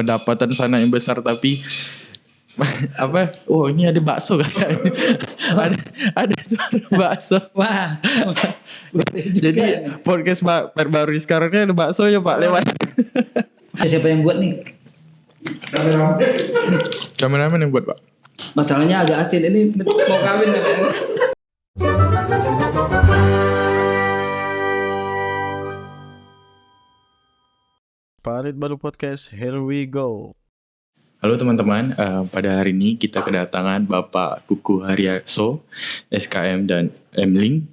pendapatan sana yang besar tapi apa? Oh ini ada bakso kayaknya. ada suara bakso. Wah. Jadi podcast baru sekarang ini ada bakso ya Pak lewat. Siapa yang buat nih? Kameramen yang buat Pak. Masalahnya agak asin ini mau kawin ya. Parit Baru Podcast, here we go. Halo teman-teman, pada hari ini kita kedatangan Bapak Kuku Haryaso, SKM dan MLing.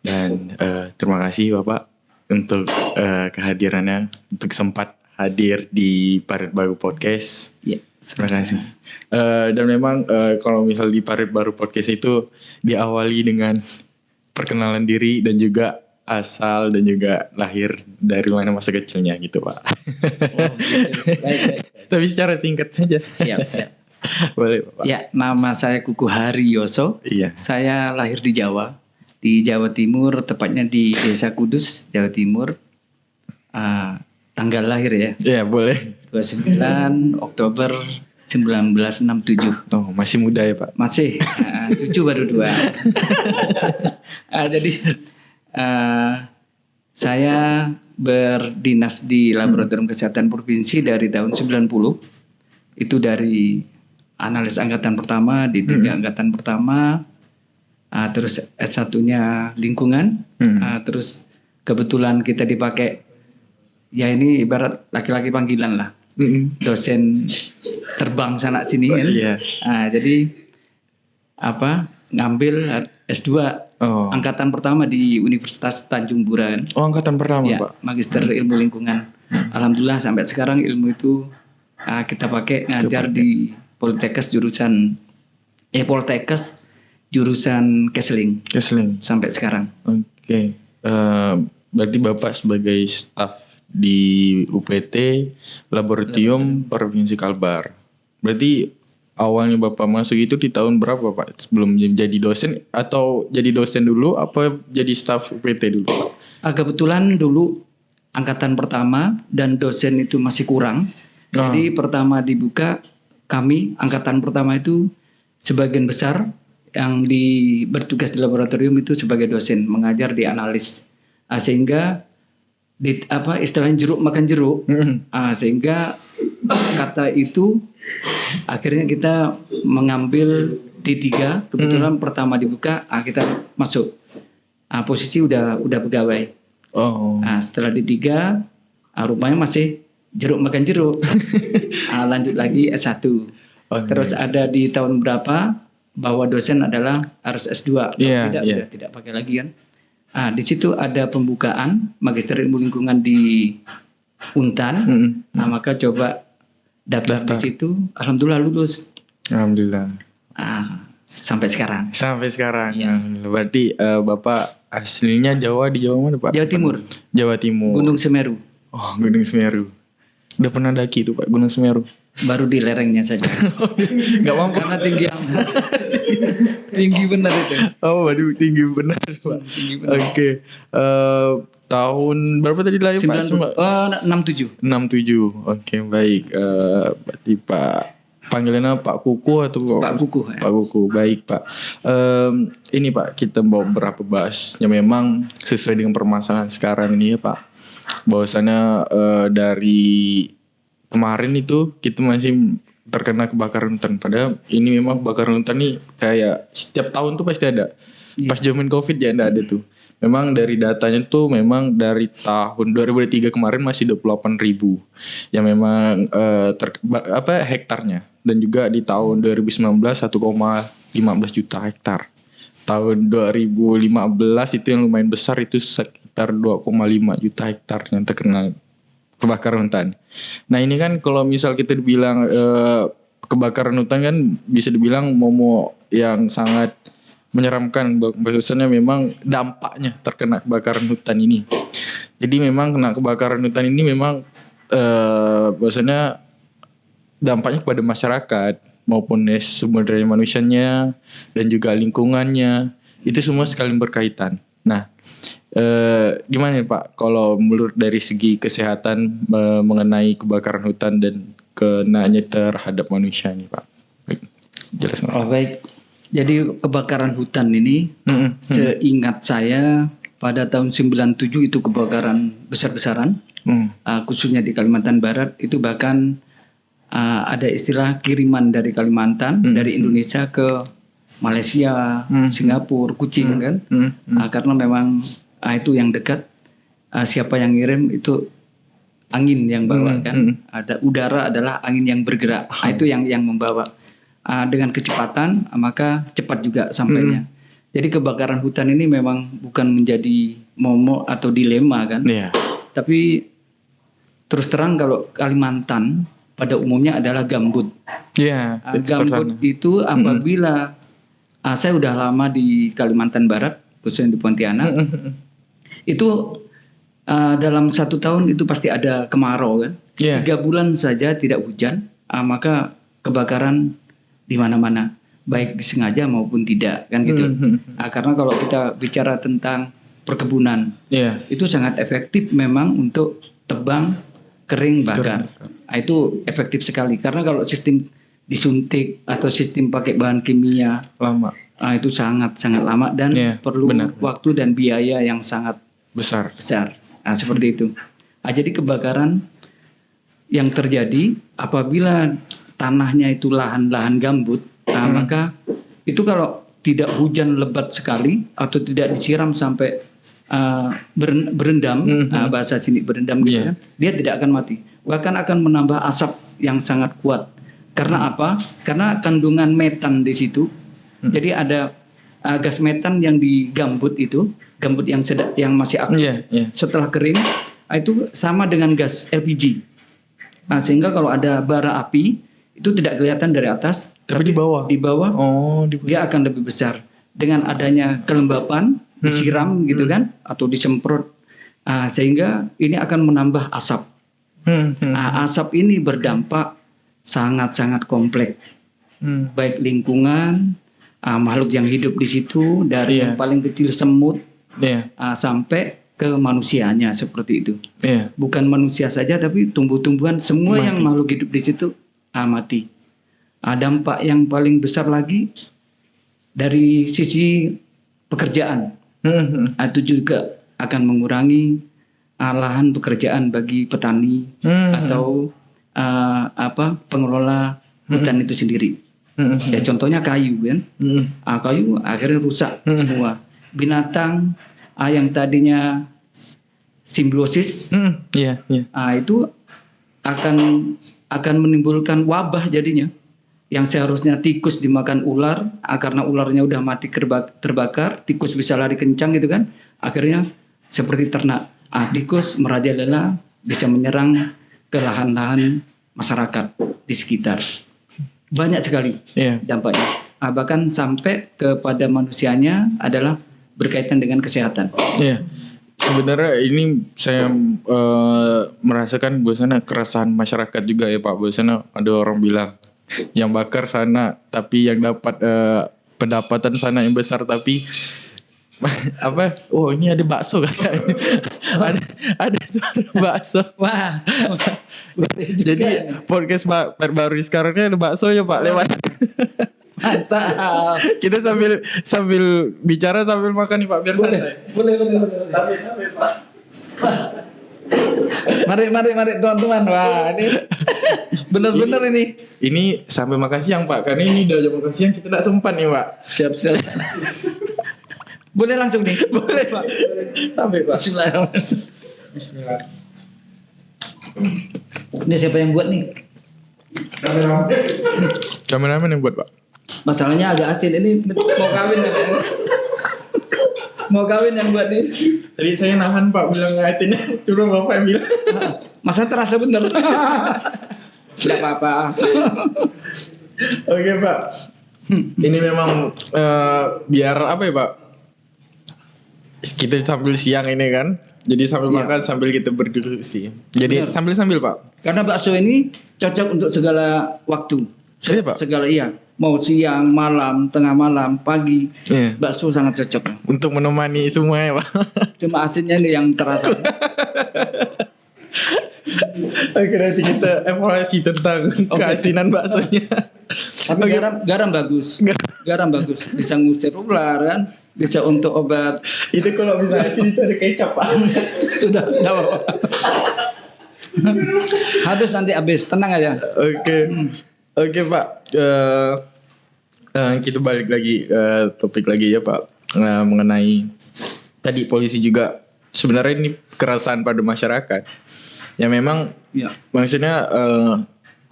Dan terima kasih Bapak untuk kehadirannya, untuk sempat hadir di Parit Baru Podcast. Ya, terima kasih. Dan memang kalau misal di Parit Baru Podcast itu diawali dengan perkenalan diri dan juga asal dan juga lahir dari mana masa kecilnya gitu Pak. Oh, gitu. Baik. Tapi secara singkat saja. Siap. Boleh Pak. Ya, nama saya Kuku Haryaso. Iya. Saya lahir di Jawa Timur, tepatnya di Desa Kudus, Jawa Timur. Tanggal lahir ya. Iya, boleh. 29 Oktober 1967. Oh, masih muda ya Pak. Masih, cucu baru 2. Jadi saya berdinas di Laboratorium Kesehatan Provinsi dari tahun 90. Itu dari analis angkatan pertama di 3 angkatan pertama. Terus S1-nya lingkungan. Terus kebetulan kita dipakai, ya ini ibarat laki-laki panggilan lah. Dosen terbang sana sini kan. Iya. Jadi ngambil S2 angkatan pertama di Universitas Tanjung Buran. Oh, angkatan pertama ya, Pak. Magister Ilmu Lingkungan. Alhamdulillah sampai sekarang ilmu itu kita pakai ngajar di Poltekkes jurusan Kesling sampai sekarang. Oke. Berarti Bapak sebagai staf di UPT Laboratorium Provinsi Kalbar. Berarti awalnya Bapak masuk itu di tahun berapa Pak? Sebelum jadi dosen atau jadi dosen dulu apa jadi staf UPT dulu Pak? Kebetulan dulu angkatan pertama dan dosen itu masih kurang. Jadi pertama dibuka kami angkatan pertama itu sebagian besar yang bertugas di laboratorium itu sebagai dosen mengajar di analis. Sehingga istilahnya jeruk makan jeruk. Sehingga kata itu akhirnya kita mengambil D3, kebetulan pertama dibuka, kita masuk. Posisi udah pegawai. Setelah D3, rupanya masih jeruk makan jeruk. Lanjut lagi S1. Terus ada di tahun berapa bahwa dosen adalah harus S2. Udah tidak pakai lagi kan. Di situ ada pembukaan Magister Ilmu Lingkungan di Untan. Maka coba daftar di situ, alhamdulillah lulus. Alhamdulillah. Sampai sekarang. Ya. Berarti Bapak aslinya di Jawa mana Pak? Jawa Timur. Gunung Semeru. Oh, Gunung Semeru. Udah pernah daki tuh Pak Gunung Semeru? Baru di lerengnya saja. Gak mampu. Karena tinggi amat. Tinggi benar itu. Oh, waduh tinggi benar Pak. Oke. Tahun berapa tadi lahir Pak? 67. Oke, baik. Berarti Pak panggilannya Pak Kuku atau Pak Kuku. Pak Kuku, baik Pak. Ini Pak kita mau berapa bahasnya memang sesuai dengan permasalahan sekarang ini ya Pak. Bahwasannya dari kemarin itu kita masih terkena kebakaran hutan. Padahal ini memang kebakaran hutan nih kayak setiap tahun tuh pasti ada. Pas zaman Covid ya enggak ada tuh. Memang dari datanya tuh memang dari tahun 2003 kemarin masih 28.000 yang memang hektarnya, dan juga di tahun 2019 1,15 juta hektar. Tahun 2015 itu yang lumayan besar itu sekitar 2,5 juta hektar yang terkena kebakaran hutan. Nah ini kan kalau misal kita dibilang kebakaran hutan kan bisa dibilang momo yang sangat menyeramkan, bahwasannya memang dampaknya terkena kebakaran hutan ini. Jadi memang kena kebakaran hutan ini memang bahwasannya dampaknya kepada masyarakat maupun sumber daya manusianya dan juga lingkungannya itu semua saling berkaitan. Nah, gimana Pak kalau menurut dari segi kesehatan mengenai kebakaran hutan dan kenanya terhadap manusia nih Pak? Baik, jelaskan. Oh baik. Jadi kebakaran hutan ini seingat saya pada tahun 97 itu kebakaran besar-besaran. Khususnya di Kalimantan Barat itu bahkan ada istilah kiriman dari Kalimantan dari Indonesia ke Malaysia, Singapura, Kuching kan. Karena memang itu yang dekat. Siapa yang ngirim itu angin yang bawa kan. Ada udara adalah angin yang bergerak. Itu yang membawa. Dengan kecepatan maka cepat juga sampainya. Jadi kebakaran hutan ini memang bukan menjadi momok atau dilema kan. Tapi terus terang kalau Kalimantan pada umumnya adalah gambut. Gambut itu apabila saya udah lama di Kalimantan Barat, khususnya di Pontianak, itu dalam 1 tahun itu pasti ada kemarau kan. 3 bulan saja tidak hujan, maka kebakaran di mana-mana, baik disengaja maupun tidak kan gitu. Karena kalau kita bicara tentang perkebunan, itu sangat efektif memang untuk tebang, kering, bakar. Itu efektif sekali karena kalau sistem disuntik atau sistem pakai bahan kimia lama. Itu sangat lama dan perlu waktu dan biaya yang sangat besar. Seperti itu. Jadi kebakaran yang terjadi apabila tanahnya itu lahan-lahan gambut, maka itu kalau tidak hujan lebat sekali atau tidak disiram sampai berendam, bahasa sini berendam gitu kan, dia tidak akan mati. Bahkan akan menambah asap yang sangat kuat. Karena apa? Karena kandungan metan di situ. Jadi ada gas metan yang di gambut itu, gambut yang masih aktif. Setelah kering, itu sama dengan gas LPG. Sehingga kalau ada bara api itu tidak kelihatan dari atas, tapi di bawah. Dia akan lebih besar. Dengan adanya kelembapan, disiram gitu kan, atau disemprot, sehingga ini akan menambah asap. Asap ini berdampak sangat kompleks, baik lingkungan, makhluk yang hidup di situ dari yang paling kecil semut, sampai ke manusianya seperti itu. Bukan manusia saja, tapi tumbuh-tumbuhan semua mati. Yang makhluk hidup di situ mati. Dampak yang paling besar lagi dari sisi pekerjaan, itu juga akan mengurangi lahan pekerjaan bagi petani atau pengelola hutan itu sendiri. Ya contohnya kayu kan, kayu akhirnya rusak semua. Binatang yang tadinya simbiosis, itu akan menimbulkan wabah jadinya. Yang seharusnya tikus dimakan ular, karena ularnya udah mati terbakar, tikus bisa lari kencang gitu kan. Akhirnya seperti ternak, tikus merajalela bisa menyerang ke lahan-lahan masyarakat di sekitar. Banyak sekali dampaknya. Bahkan sampai kepada manusianya adalah berkaitan dengan kesehatan. Sebenarnya ini saya merasakan bahwasanya keresahan masyarakat juga ya Pak. Bahwasanya ada orang bilang yang bakar sana tapi yang dapat pendapatan sana yang besar, tapi ini ada bakso kayaknya. ada suara bakso. Wah. Jadi podcast Pak baru sekarang ini ada bakso ya Pak lewat. Mantap. Kita sambil bicara sambil makan nih Pak biar santai. Boleh. Tapi Pak. Mari teman-teman. Wah, ini benar-benar ini. Ini sampai makan siang Pak. Karena ini udah jam makan siang kita tidak sempat nih Pak. Siap. Boleh langsung nih. Boleh Pak. Sampai Pak. Bismillah. Ini siapa yang buat nih? Kameramen yang buat Pak. Masalahnya agak asin. Ini mau kawin ya? Mau kawin yang buat nih. Tadi saya nahan Pak bilang nggak asin. Turun Bapak yang bilang. Masa terasa bener. Tidak apa-apa. Oke Pak. Ini memang biar apa ya Pak? Kita sambil siang ini kan. Jadi sambil makan sambil kita berdiskusi. Jadi sambil Pak. Karena bakso ini cocok untuk segala waktu. Pak. Segala mau siang, malam, tengah malam, pagi, bakso sangat cocok untuk menemani semua ya Pak. Cuma asinnya nih yang terasa. Oke, nanti kita evaluasi tentang keasinan baksonya. Tapi garam bagus. Garam bagus. Bisa ngusir ular kan. Bisa untuk obat. Itu kalau misalnya sini itu ada kecap, Pak. Sudah, enggak apa-apa. Habis nanti habis. Tenang aja. Oke. Oke, Pak. Kita balik lagi topik lagi ya, Pak. Mengenai tadi polisi juga sebenarnya ini keresahan pada masyarakat. Ya memang maksudnya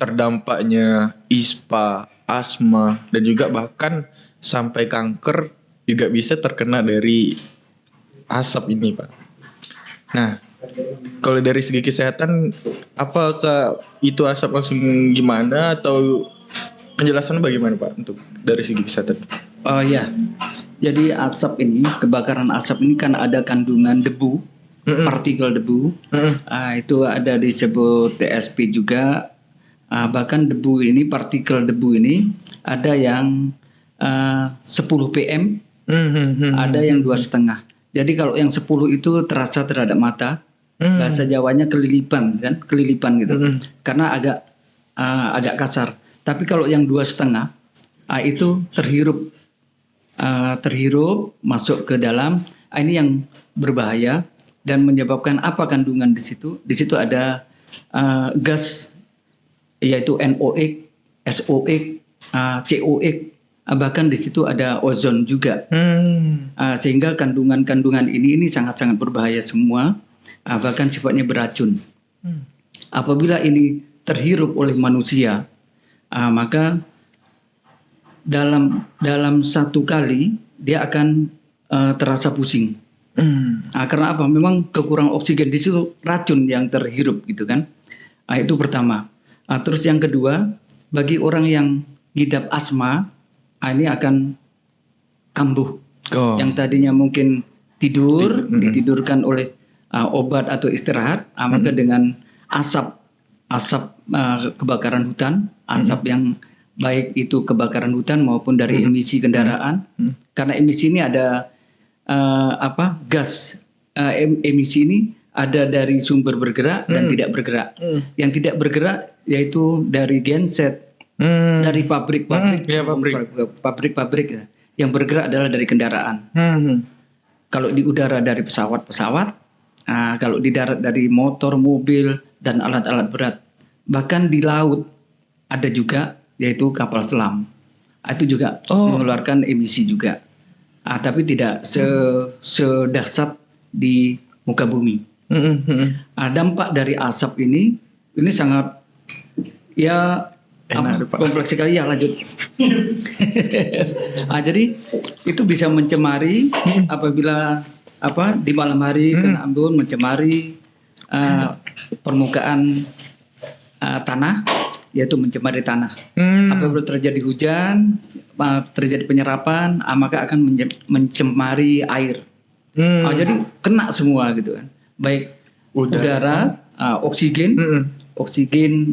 terdampaknya ISPA, asma dan juga bahkan sampai kanker juga bisa terkena dari asap ini, Pak. Nah, kalau dari segi kesehatan apakah itu asap langsung gimana atau penjelasannya bagaimana, Pak, untuk dari segi kesehatan? Oh ya. Jadi asap ini, kebakaran asap ini kan ada kandungan debu, partikel debu. Itu ada disebut TSP juga. Bahkan debu ini, partikel debu ini ada yang 10 PM, ada yang 2,5. Jadi kalau yang 10 itu terasa terhadap mata. Bahasa Jawanya kelilipan kan, kelilipan gitu. Karena agak kasar. Tapi kalau yang 2,5 itu terhirup masuk ke dalam. Ini yang berbahaya dan menyebabkan apa kandungan di situ? Di situ ada gas yaitu NOx, SOx, COx, bahkan di situ ada ozon juga. Sehingga kandungan-kandungan ini sangat-sangat berbahaya semua, bahkan sifatnya beracun. Apabila ini terhirup oleh manusia, maka dalam satu kali dia akan terasa pusing. Karena apa? Memang kekurangan oksigen, di situ racun yang terhirup gitu kan. Itu pertama. Terus yang kedua, bagi orang yang ngidap asma, ini akan kambuh. Yang tadinya mungkin ditidurkan oleh obat atau istirahat, maka dengan asap kebakaran hutan, asap yang baik itu kebakaran hutan maupun dari emisi kendaraan. Karena emisi ini ada gas, emisi ini ada dari sumber bergerak dan tidak bergerak. Yang tidak bergerak yaitu dari genset, dari pabrik-pabrik. Yang bergerak adalah dari kendaraan. Kalau di udara dari pesawat-pesawat, kalau di darat dari motor, mobil dan alat-alat berat. Bahkan di laut ada juga, yaitu kapal selam. Itu juga mengeluarkan emisi juga. Tapi tidak sedahsyat di muka bumi. Dampak dari asap ini sangat kompleks sekali ya. Lanjut. Jadi itu bisa mencemari apabila di malam hari kena embun, mencemari permukaan tanah, yaitu mencemari tanah. Apabila terjadi hujan, terjadi penyerapan, maka akan mencemari air. Jadi kena semua gitu kan. Baik udara, oksigen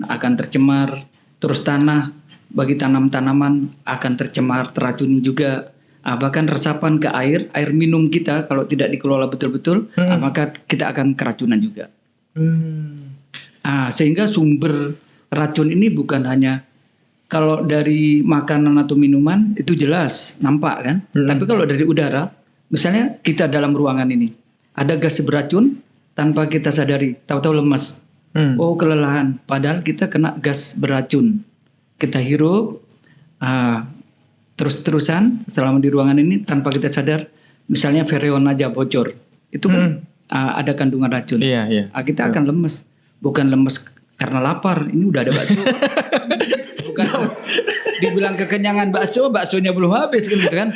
akan tercemar, terus tanah bagi tanam-tanaman akan tercemar, teracuni juga. Bahkan resapan ke air minum kita kalau tidak dikelola betul-betul, maka kita akan keracunan juga. Sehingga sumber racun ini bukan hanya kalau dari makanan atau minuman itu jelas nampak kan. Tapi kalau dari udara, misalnya kita dalam ruangan ini ada gas beracun tanpa kita sadari, tahu-tahu lemas. Kelelahan, padahal kita kena gas beracun. Kita hirup terus-terusan selama di ruangan ini tanpa kita sadar, misalnya freon aja bocor. Itu kan ada kandungan racun. Kita akan lemes. Bukan lemes karena lapar, ini udah ada bakso. Bukan dibilang kekenyangan baksonya belum habis gitu kan.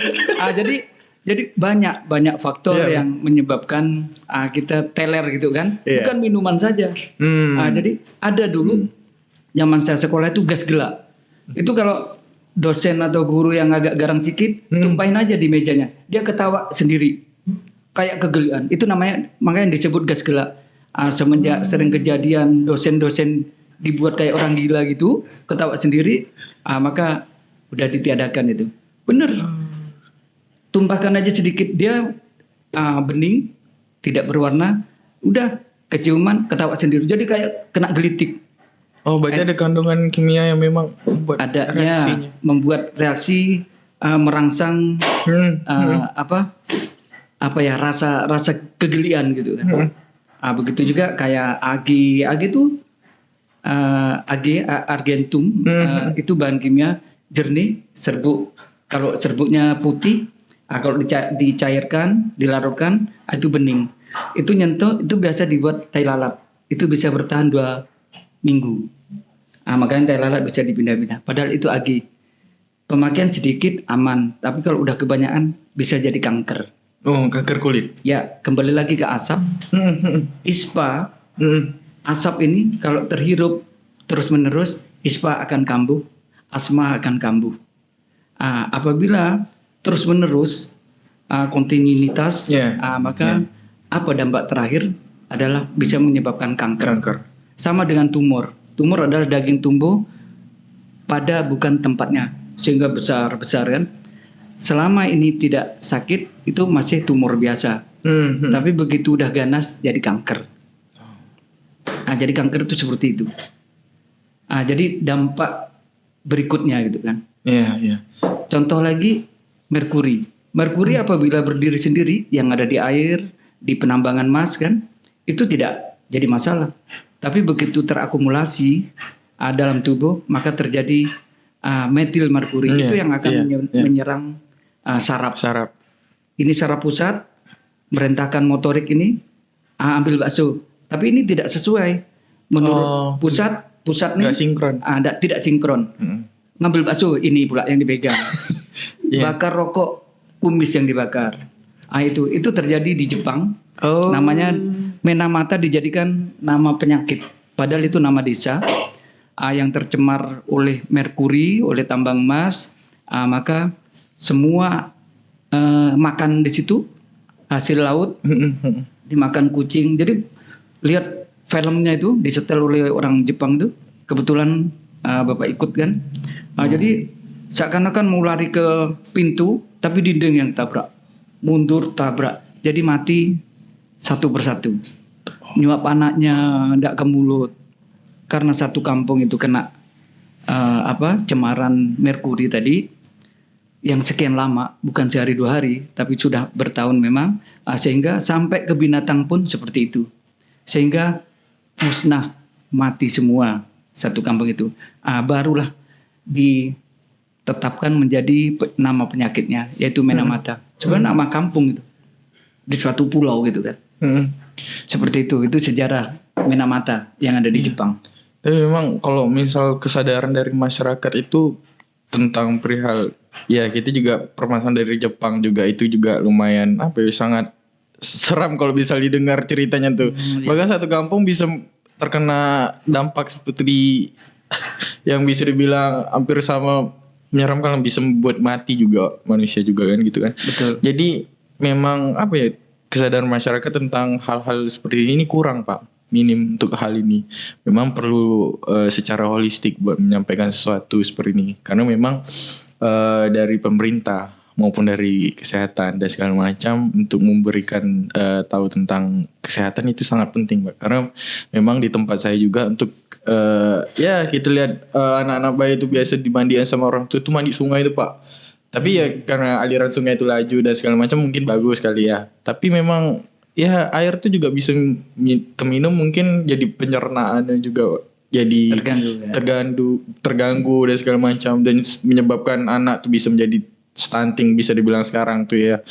Jadi banyak faktor yang menyebabkan kita teler gitu kan. Bukan minuman saja. Jadi ada dulu zaman saya sekolah itu gas gelap. Itu kalau dosen atau guru yang agak garang sikit, tumpahin aja di mejanya. Dia ketawa sendiri. Kayak kegelian. Itu makanya disebut gas gelap. Semenjak sering kejadian dosen-dosen dibuat kayak orang gila gitu, ketawa sendiri, maka udah ditiadakan itu. Bener. Tumpahkan aja sedikit, dia bening, tidak berwarna, udah keciuman, ketawa sendiri. Jadi kayak kena gelitik. Oh, berarti ada kandungan kimia yang memang membuat Ada reaksinya. membuat reaksi merangsang apa ya rasa kegelian gitu kan. Begitu juga kayak agi itu argentum itu bahan kimia jernih, serbuk. Kalau serbuknya putih, kalau dicairkan, dilarutkan, itu bening. Itu nyentuh, itu biasa dibuat tai lalat. Itu bisa bertahan 2 minggu. Makanya tai lalat bisa dipindah-pindah. Padahal itu agi. Pemakaian sedikit aman, tapi kalau udah kebanyakan bisa jadi kanker. Oh, kanker kulit. Ya, kembali lagi ke asap. ISPA, asap ini kalau terhirup terus-menerus, ISPA akan kambuh, asma akan kambuh. Apabila terus-menerus kontinuitas, maka apa dampak terakhir adalah bisa menyebabkan kanker. Sama dengan tumor. Tumor adalah daging tumbuh pada bukan tempatnya sehingga besar kan. Selama ini tidak sakit itu masih tumor biasa. Tapi begitu udah ganas jadi kanker. Jadi kanker itu seperti itu. Jadi dampak berikutnya gitu kan. Iya. Contoh lagi merkuri. Merkuri apabila berdiri sendiri yang ada di air, di penambangan emas kan, itu tidak jadi masalah. Tapi begitu terakumulasi dalam tubuh, maka terjadi metil merkuri. Itu yang akan menyerang saraf. Ini saraf pusat, merentahkan motorik ini, ambil bakso. Tapi ini tidak sesuai. Menurut pusat nih tidak sinkron. Ngambil bakso ini pula yang dipegang. Bakar rokok kumis yang dibakar. Itu terjadi di Jepang. Namanya Menamata dijadikan nama penyakit. Padahal itu nama desa yang tercemar oleh merkuri, oleh tambang emas. Maka semua makan di situ hasil laut dimakan kucing. Jadi lihat filmnya itu disetel oleh orang Jepang itu. Kebetulan Bapak ikut kan. Jadi seakan-akan mau lari ke pintu, tapi dinding yang tabrak. Mundur, tabrak. Jadi mati satu persatu. Nyuap anaknya ndak ke mulut. Karena satu kampung itu kena cemaran merkuri tadi. Yang sekian lama, bukan sehari 2 hari, tapi sudah bertahun memang. Sehingga sampai ke binatang pun seperti itu. Sehingga musnah, mati semua satu kampung itu. Barulah ditetapkan menjadi nama penyakitnya, yaitu Menamata. Sebenarnya nama kampung itu di suatu pulau gitu kan. Seperti itu sejarah Menamata yang ada di Jepang. Tapi memang kalau misal kesadaran dari masyarakat itu tentang perihal, ya kita juga permasalahan dari Jepang juga itu juga lumayan sangat seram kalau bisa didengar ceritanya tuh. Bahkan satu kampung bisa terkena dampak seperti yang bisa dibilang hampir sama menyeramkan, bisa membuat mati juga manusia juga kan gitu kan. Betul. Jadi memang kesadaran masyarakat tentang hal-hal seperti ini kurang Pak, minim untuk hal ini. Memang perlu secara holistik buat menyampaikan sesuatu seperti ini. Karena memang dari pemerintah maupun dari kesehatan dan segala macam untuk memberikan tahu tentang kesehatan itu sangat penting Pak. Karena memang di tempat saya juga untuk kita lihat anak-anak bayi itu biasa dimandikan sama orang tua itu mandi sungai itu Pak. Tapi ya karena aliran sungai itu laju dan segala macam mungkin bagus kali ya. Tapi memang ya air itu juga bisa terminum, mungkin jadi pencernaannya juga jadi terganggu dan segala macam, dan menyebabkan anak tuh bisa menjadi stunting bisa dibilang sekarang tuh ya.